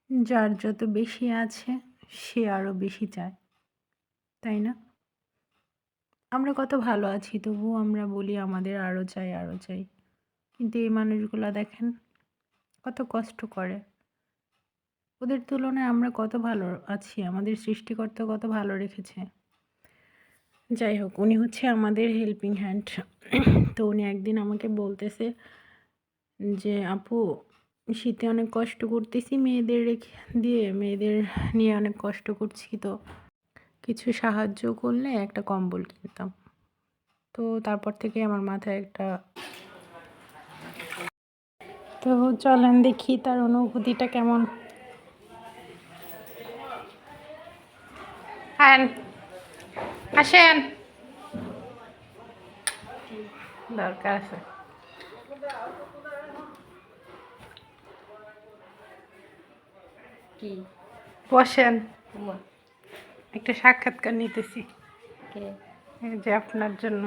যার যত বেশি আছে সে আরও বেশি চায়, তাই না? আমরা কত ভালো আছি তবুও আমরা বলি আমাদের আরও চাই, আরও চাই। কিন্তু এই মানুষগুলা দেখেন কত কষ্ট করে। ওদের তুলনায় আমরা কত ভালো আছি, আমাদের সৃষ্টিকর্তা কত ভালো রেখেছে। যাই হোক, উনি হচ্ছে আমাদের হেল্পিং হ্যান্ড। তো উনি একদিন আমাকে বলতেছে যে, আপু শীতে অনেক কষ্ট করতেছি, মেয়েদের রেখে দিয়ে মেয়েদের নিয়ে অনেক কষ্ট করছি, তো কিছু সাহায্য করলে একটা কম্বল কিনতাম। তো তারপর থেকে আমার মাথায় একটা, তো চলেন দেখি তার অনুভূতিটা কেমন। আসেন, দরকার আছে, কি বসেন, তোমার একটা সাক্ষাৎকার নিতেছি কে এই যে আপনার জন্য।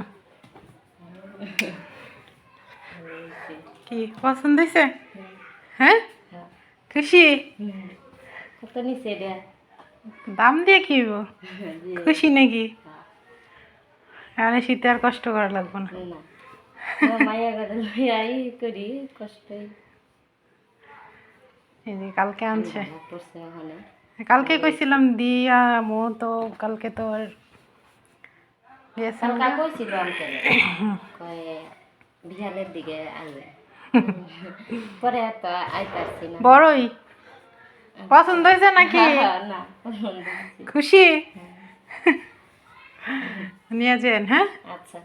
কি পছন্দ হয়েছে? হ্যাঁ, হ্যাঁ খুশি? কত নিচে রে দাম দিয়ে কিনব, খুশি নাকি? হ্যাঁ। আরে শীতে আর কষ্ট করা লাগবে না। না মায়া করে লইয়াই করি কষ্ট এই যে কালকে আনছে, পড়ছে ওখানে কালকে কইছিলাম দিয়া মো, তো কালকে তো আর গেছেন কালকা না। কইছিল আনকেলে কয়ে বিহালের দিকে আনবে পরে তো আইতাছি না বড়ই পছন্দ হয়েছে নাকি? না পছন্দ হয়েছে। খুশি? নিয়ে যান। হ্যাঁ, আচ্ছা